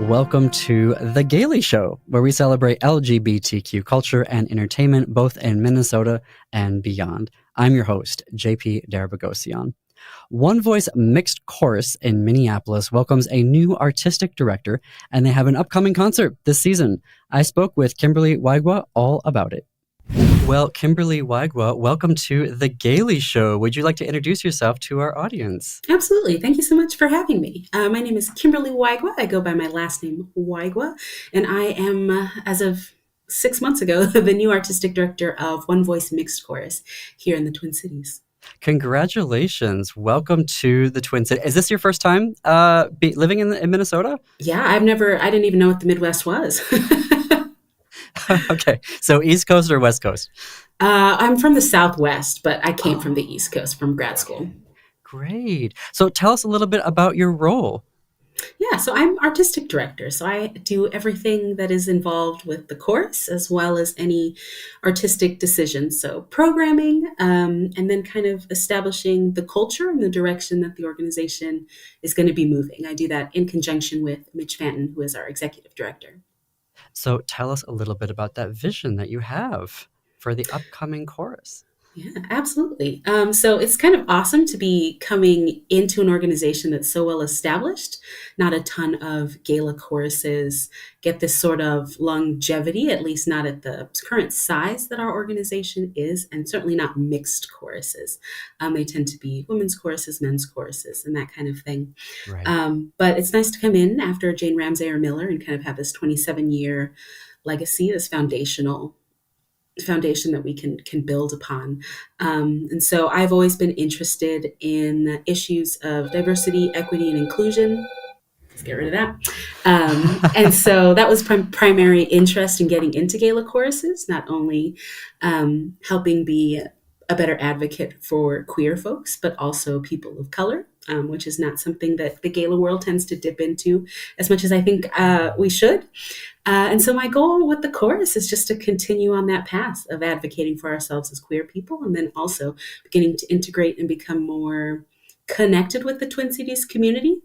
welcome to The Gaily Show, where we celebrate LGBTQ culture and entertainment both in Minnesota and beyond. I'm your host, JP Darabagosian. One Voice Mixed Chorus in Minneapolis welcomes a new artistic director, and they have an upcoming concert this season. I spoke with Kimberly Waigwa all about it. Well, Kimberly Waigwa, welcome to The Gaily Show. Would you like to introduce yourself to our audience? Absolutely. Thank you so much for having me. My name is Kimberly Waigwa. I go by my last name, Waigwa, and I am, as of 6 months ago, the new artistic director of One Voice Mixed Chorus here in the Twin Cities. Congratulations. Welcome to the Twin Cities. Is this your first time living in Minnesota? Yeah, I didn't even know what the Midwest was. Okay, so East Coast or West Coast? I'm from the Southwest, but I came from the East Coast from grad school. Great. So tell us a little bit about your role. Yeah, so I'm artistic director. So I do everything that is involved with the chorus as well as any artistic decisions. So programming, and then kind of establishing the culture and the direction that the organization is going to be moving. I do that in conjunction with Mitch Fanton, who is our executive director. So tell us a little bit about that vision that you have for the upcoming chorus. Yeah, absolutely. So it's kind of awesome to be coming into an organization that's so well established. Not a ton of gala choruses get this sort of longevity, at least not at the current size that our organization is, and certainly not mixed choruses. They tend to be women's choruses, men's choruses, and that kind of thing. Right. But it's nice to come in after Jane Ramsay or Miller and kind of have this 27-year legacy, this foundation that we can build upon. And so I've always been interested in issues of diversity, equity, and inclusion. Let's get rid of that. And so that was primary interest in getting into gala choruses, not only helping be a better advocate for queer folks, but also people of color, which is not something that the gala world tends to dip into as much as I think we should. And so my goal with the chorus is just to continue on that path of advocating for ourselves as queer people, and then also beginning to integrate and become more connected with the Twin Cities community,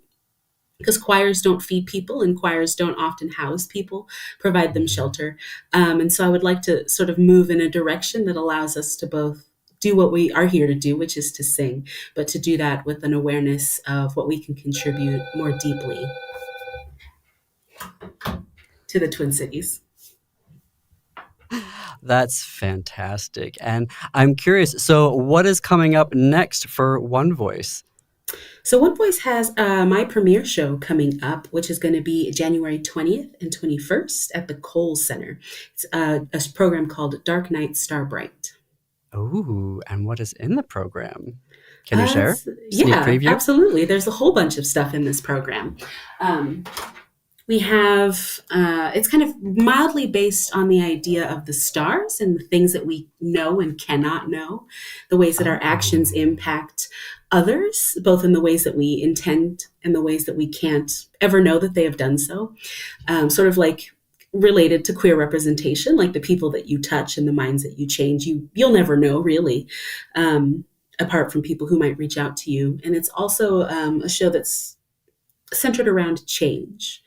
because choirs don't feed people and choirs don't often house people, provide them shelter. And so I would like to sort of move in a direction that allows us to both do what we are here to do, which is to sing, but to do that with an awareness of what we can contribute more deeply to the Twin Cities. That's fantastic. And I'm curious, so what is coming up next for One Voice? So One Voice has my premiere show coming up, which is going to be January 20th and 21st at the Kohl's Center. It's a program called Dark Night, Star Bright. Oh, and what is in the program? Can you share? Yeah, preview? Absolutely. There's a whole bunch of stuff in this program. We have, it's kind of mildly based on the idea of the stars and the things that we know and cannot know, the ways that our actions impact others, both in the ways that we intend and the ways that we can't ever know that they have done so. Sort of like related to queer representation, like the people that you touch and the minds that you change, you'll never know really, apart from people who might reach out to you. And it's also a show that's centered around change.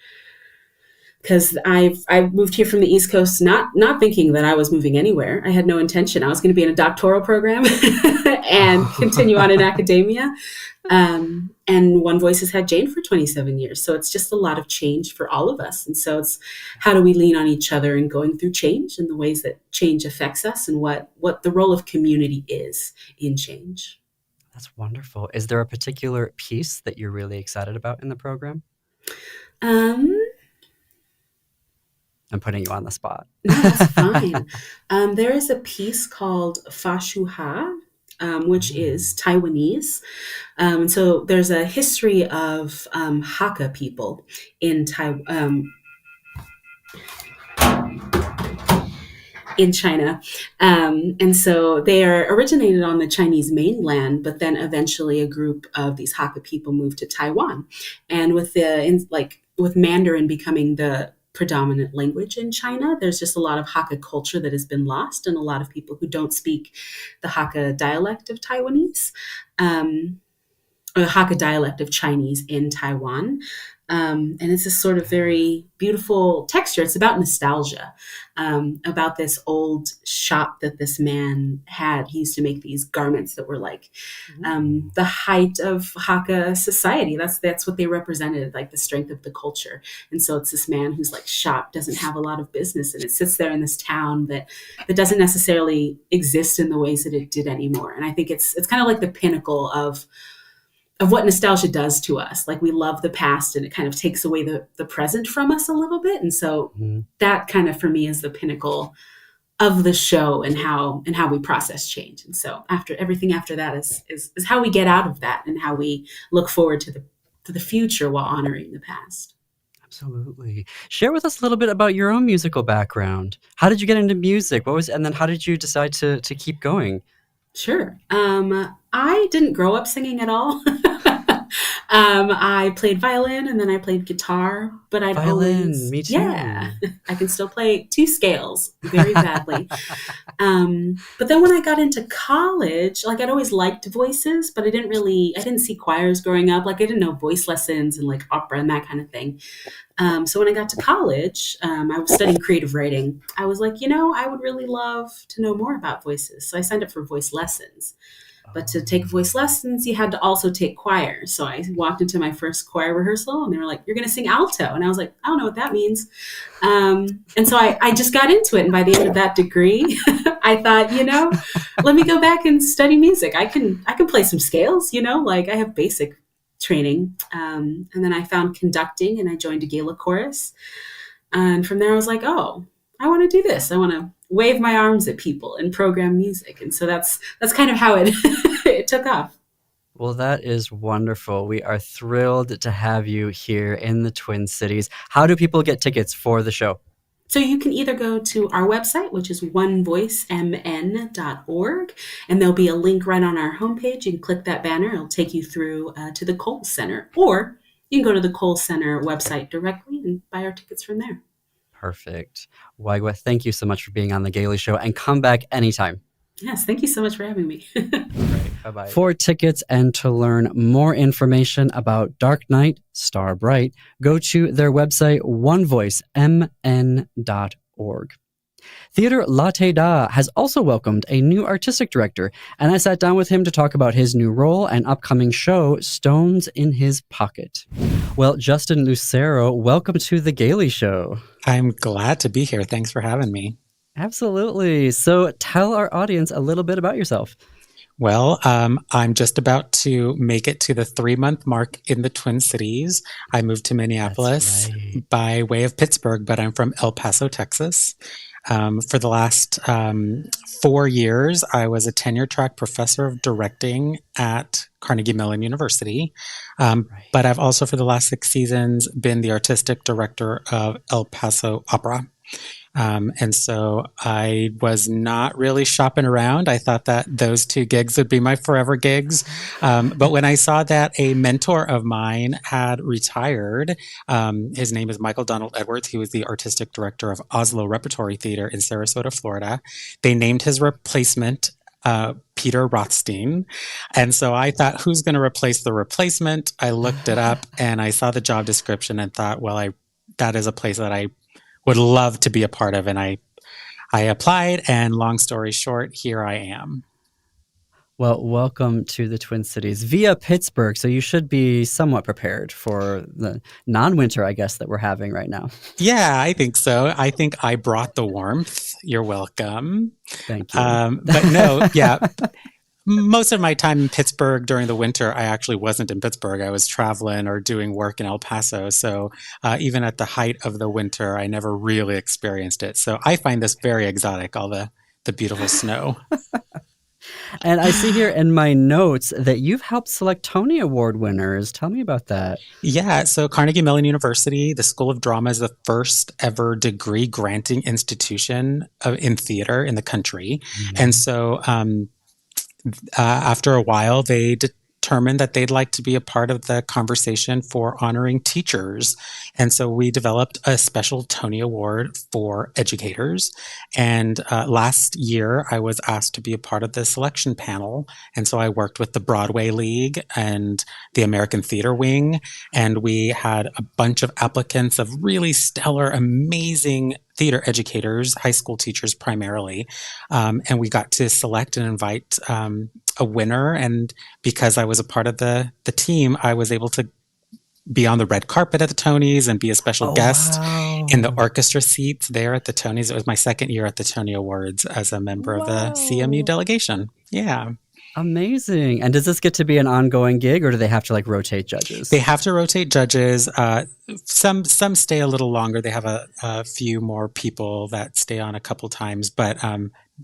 Because I moved here from the East Coast, not thinking that I was moving anywhere. I had no intention. I was going to be in a doctoral program and continue on in academia. And One Voice has had Jane for 27 years. So it's just a lot of change for all of us. And so it's how do we lean on each other in going through change and the ways that change affects us and what the role of community is in change. That's wonderful. Is there a particular piece that you're really excited about in the program? I'm putting you on the spot. No, that's fine. There is a piece called Fa Shu Ha, which is Taiwanese. And so there's a history of Hakka people in China. And so they are originated on the Chinese mainland, but then eventually a group of these Hakka people moved to Taiwan. And with Mandarin becoming the predominant language in China, there's just a lot of Hakka culture that has been lost, and a lot of people who don't speak the Hakka dialect of Taiwanese, or the Hakka dialect of Chinese in Taiwan. And it's this sort of very beautiful texture. It's about nostalgia, about this old shop that this man had. He used to make these garments that were like the height of Hakka society. That's what they represented, like the strength of the culture. And so it's this man whose like shop doesn't have a lot of business, and it sits there in this town that doesn't necessarily exist in the ways that it did anymore. And I think it's kind of like the pinnacle of what nostalgia does to us. Like we love the past and it kind of takes away the present from us a little bit. And so that kind of for me is the pinnacle of the show and how we process change. And so everything after that is how we get out of that and how we look forward to the future while honoring the past. Absolutely. Share with us a little bit about your own musical background. How did you get into music? And then how did you decide to keep going? Sure. I didn't grow up singing at all. I played violin and then I played guitar, but I'd always, me too. yeah, I can still play two scales very badly. But then when I got into college, like I'd always liked voices, but I didn't see choirs growing up. Like I didn't know voice lessons and like opera and that kind of thing. So when I got to college, I was studying creative writing. I was like, I would really love to know more about voices. So I signed up for voice lessons. But to take voice lessons, you had to also take choir. So I walked into my first choir rehearsal and they were like, you're going to sing alto. And I was like, I don't know what that means. And so I just got into it. And by the end of that degree, I thought, let me go back and study music. I can play some scales, like I have basic training. And then I found conducting and I joined a gala chorus. And from there I was like, oh, I want to do this. I want to wave my arms at people and program music. And so that's kind of how it it took off. Well, that is wonderful. We are thrilled to have you here in the Twin Cities. How do people get tickets for the show? So you can either go to our website, which is onevoicemn.org, and there'll be a link right on our homepage. You can click that banner. It'll take you through to the Kohl's Center. Or you can go to the Kohl's Center website directly and buy our tickets from there. Perfect. Waigwa, thank you so much for being on The Gailey Show, and come back anytime. Yes, thank you so much for having me. Right, bye-bye. For tickets and to learn more information about Dark Night, Star Bright, go to their website, onevoicemn.org. Theater Latte has also welcomed a new artistic director, and I sat down with him to talk about his new role and upcoming show, Stones in His Pocket. Well, Justin Lucero, welcome to The Gailey Show. I'm glad to be here. Thanks for having me. Absolutely. So tell our audience a little bit about yourself. Well, I'm just about to make it to the 3-month mark in the Twin Cities. I moved to Minneapolis by way of Pittsburgh, but I'm from El Paso, Texas. For the last 4 years, I was a tenure-track professor of directing at Carnegie Mellon University. But I've also, for the last 6 seasons, been the artistic director of El Paso Opera. And so I was not really shopping around. I thought that those 2 gigs would be my forever gigs. But when I saw that a mentor of mine had retired, his name is Michael Donald Edwards. He was the artistic director of Oslo Repertory Theater in Sarasota, Florida. They named his replacement Peter Rothstein. And so I thought, who's going to replace the replacement? I looked it up and I saw the job description and thought, well, that is a place that I would love to be a part of. And I applied, and long story short, here I am. Well, welcome to the Twin Cities via Pittsburgh. So you should be somewhat prepared for the non-winter, I guess, that we're having right now. Yeah, I think so. I think I brought the warmth. You're welcome. Thank you. But no, yeah. Most of my time in Pittsburgh during the winter, I actually wasn't in Pittsburgh. I was traveling or doing work in El Paso. So even at the height of the winter, I never really experienced it. So I find this very exotic, all the beautiful snow. And I see here in my notes that you've helped select Tony Award winners. Tell me about that. Yeah, so Carnegie Mellon University, the School of Drama, is the first ever degree granting institution in theater in the country. Mm-hmm. And so after a while, they determined that they'd like to be a part of the conversation for honoring teachers. And so we developed a special Tony Award for educators. And last year, I was asked to be a part of the selection panel. And so I worked with the Broadway League and the American Theater Wing. And we had a bunch of applicants of really stellar, amazing theater educators, high school teachers primarily. And we got to select and invite a winner. And because I was a part of the team, I was able to be on the red carpet at the Tonys and be a special guest in the orchestra seats there at the Tonys. It was my second year at the Tony Awards as a member of the CMU delegation. Yeah. Amazing. And does this get to be an ongoing gig, or do they have to like rotate judges? They have to rotate judges. Some stay a little longer. They have a few more people that stay on a couple times. But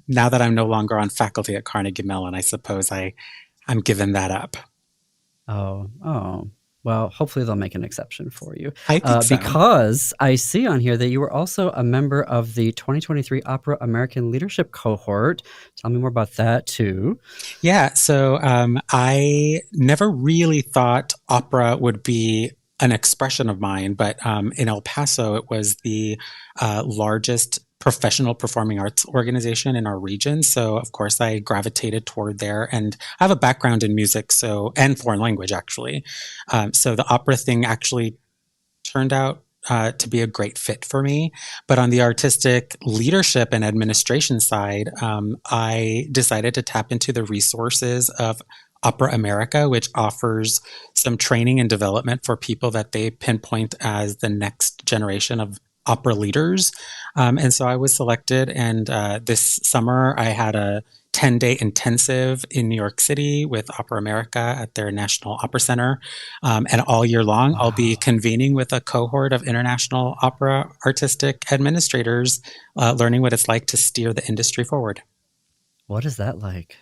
now that I'm no longer on faculty at Carnegie Mellon, I suppose I'm giving that up. Oh. Well, hopefully they'll make an exception for you. I think so. Because I see on here that you were also a member of the 2023 Opera American Leadership Cohort. Tell me more about that, too. Yeah, so I never really thought opera would be an expression of mine, but in El Paso, it was the largest professional performing arts organization in our region. So of course I gravitated toward there, and I have a background in music, and foreign language actually. So the opera thing actually turned out to be a great fit for me. But on the artistic leadership and administration side, I decided to tap into the resources of Opera America, which offers some training and development for people that they pinpoint as the next generation of opera leaders. And so I was selected, and this summer I had a 10-day intensive in New York City with Opera America at their National Opera Center. And all year long, I'll be convening with a cohort of international opera artistic administrators, learning what it's like to steer the industry forward. What is that like?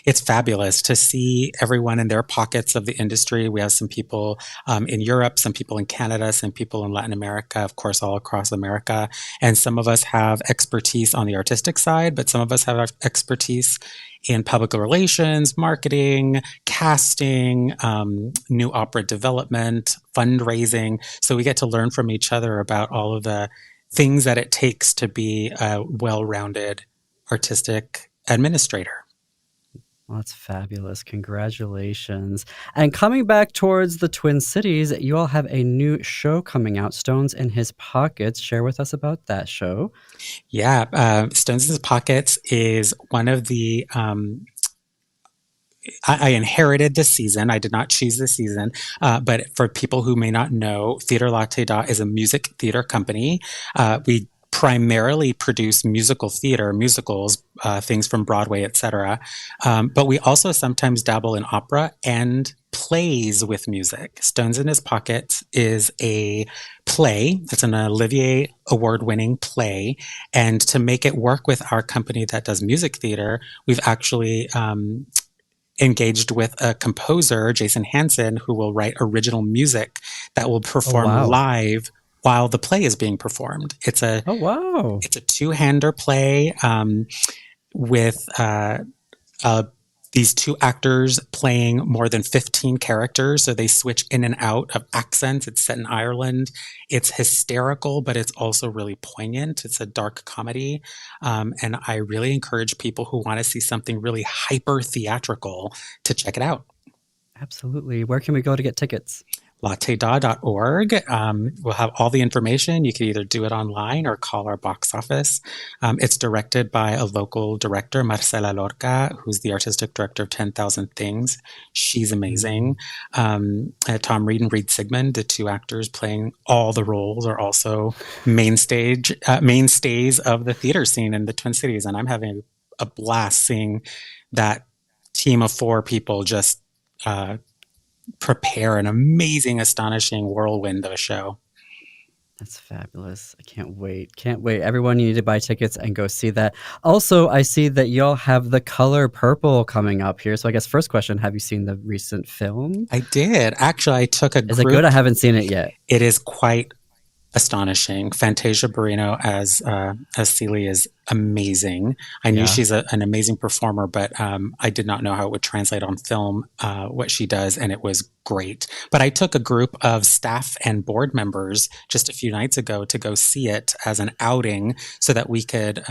It's fabulous to see everyone in their pockets of the industry. We have some people in Europe, some people in Canada, some people in Latin America, of course, all across America. And some of us have expertise on the artistic side, but some of us have expertise in public relations, marketing, casting, new opera development, fundraising. So we get to learn from each other about all of the things that it takes to be a well-rounded artistic administrator. Well, that's fabulous. Congratulations. And coming back towards the Twin Cities, you all have a new show coming out, Stones in His Pockets. Share with us about that show. Yeah, Stones in His Pockets is one of the... I inherited this season. I did not choose this season. But for people who may not know, Theater Latte is a music theater company. We primarily produce musical theater, musicals, things from Broadway, etc. But we also sometimes dabble in opera and plays with music. Stones in His Pockets is a play. It's an Olivier Award-winning play. And to make it work with our company that does music theater, we've actually engaged with a composer, Jason Hansen, who will write original music that will perform live while the play is being performed. It's a it's a two-hander play with these two actors playing more than 15 characters. So they switch in and out of accents. It's set in Ireland. It's hysterical, but it's also really poignant. It's a dark comedy. And I really encourage people who want to see something really hyper theatrical to check it out. Absolutely. Where can we go to get tickets? latteda.org. We'll have all the information. You can either do it online or call our box office. It's directed by a local director, Marcela Lorca, who's the artistic director of 10,000 Things. She's amazing. Tom Reed and Reed Sigmund, the two actors playing all the roles, are also mainstays of the theater scene in the Twin Cities. And I'm having a blast seeing that team of four people just prepare an amazing, astonishing whirlwind of a show. That's fabulous. I can't wait. Can't wait. Everyone, you need to buy tickets and go see that. Also, I see that y'all have The Color Purple coming up here. So I guess first question, have you seen the recent film? I did. Actually, I took a Is it good? I haven't seen it yet. It is quite astonishing. Fantasia Barrino as Celie is amazing. I knew she's an amazing performer, but I did not know how it would translate on film, what she does, and it was great. But I took a group of staff and board members just a few nights ago to go see it as an outing so that we could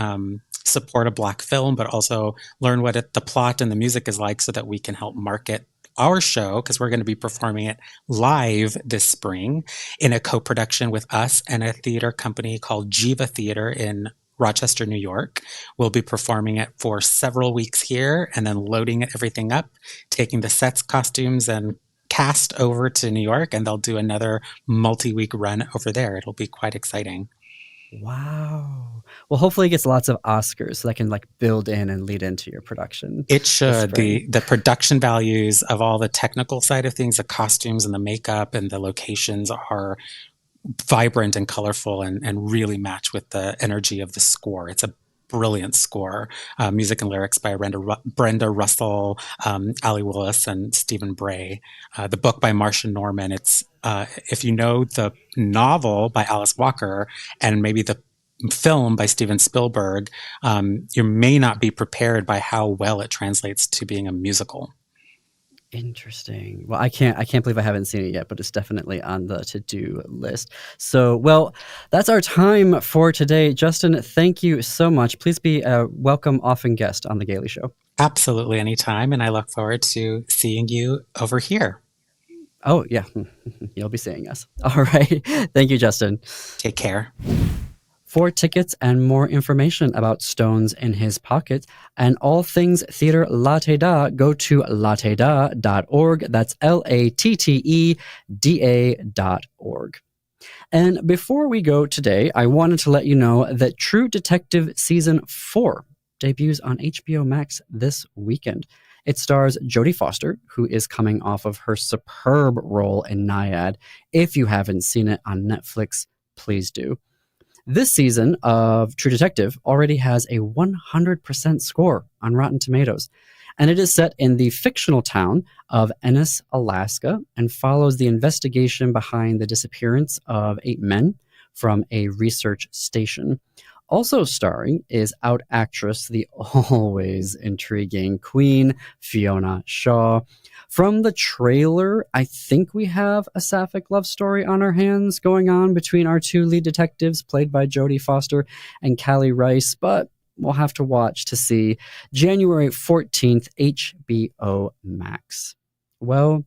support a Black film, but also learn what the plot and the music is like so that we can help market our show, because we're going to be performing it live this spring in a co-production with us and a theater company called Jiva Theater in Rochester, New York. We'll be performing it for several weeks here and then loading everything up, taking the sets, costumes, and cast over to New York, and they'll do another multi-week run over there. It'll be quite exciting. Wow. Well, hopefully it gets lots of Oscars so that can like build in and lead into your production. It should. The production values of all the technical side of things, the costumes and the makeup and the locations are vibrant and colorful and really match with the energy of the score. It's a brilliant score. Music and lyrics by Brenda Russell, Ali Willis, and Stephen Bray. The book by Marcia Norman. It's if you know the novel by Alice Walker and maybe the film by Steven Spielberg, you may not be prepared by how well it translates to being a musical. Interesting. Well, I can't believe I haven't seen it yet, but it's definitely on the to-do list. So, well, that's our time for today. Justin, thank you so much. Please be a welcome often guest on The Gailey Show. Absolutely, anytime, and I look forward to seeing you over here. Oh, yeah. You'll be seeing us. All right. Thank you, Justin. Take care. For tickets and more information about Stones in His Pocket and all things Theater Latte Da, go to latteda.org. That's LATTEDA.org. And before we go today, I wanted to let you know that True Detective Season 4 debuts on HBO Max this weekend. It stars Jodie Foster, who is coming off of her superb role in Naiad. If you haven't seen it on Netflix, please do. This season of True Detective already has a 100% score on Rotten Tomatoes, and it is set in the fictional town of Ennis, Alaska, and follows the investigation behind the disappearance of 8 men from a research station. Also starring is out actress, the always intriguing Queen Fiona Shaw. From the trailer, I think we have a sapphic love story on our hands going on between our 2 lead detectives, played by Jodie Foster and Callie Rice, but we'll have to watch to see. January 14th, HBO Max. Well,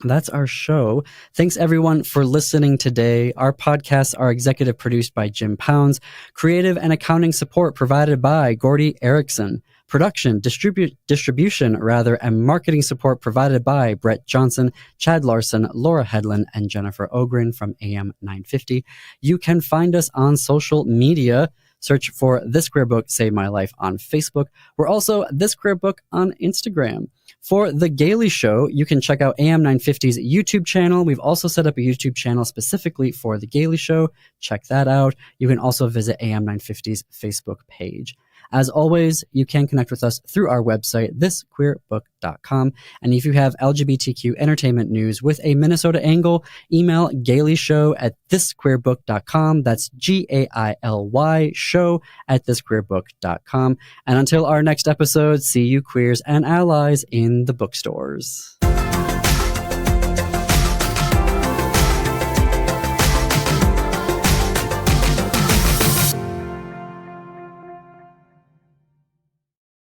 that's our show. Thanks everyone for listening today. Our podcasts are executive produced by Jim Pounds, creative and accounting support provided by Gordy Erickson, production, distribution, and marketing support provided by Brett Johnson, Chad Larson, Laura Hedlund, and Jennifer Ogren from AM 950. You can find us on social media. Search for This Queer Book Saved My Life on Facebook. We're also This Queer Book on Instagram. For The Gailey Show, you can check out AM 950's YouTube channel. We've also set up a YouTube channel specifically for The Gailey Show. Check that out. You can also visit AM 950's Facebook page. As always, you can connect with us through our website, thisqueerbook.com. And if you have LGBTQ entertainment news with a Minnesota angle, email gailyshow@thisqueerbook.com. That's GAILY show@thisqueerbook.com. And until our next episode, see you queers and allies in the bookstores.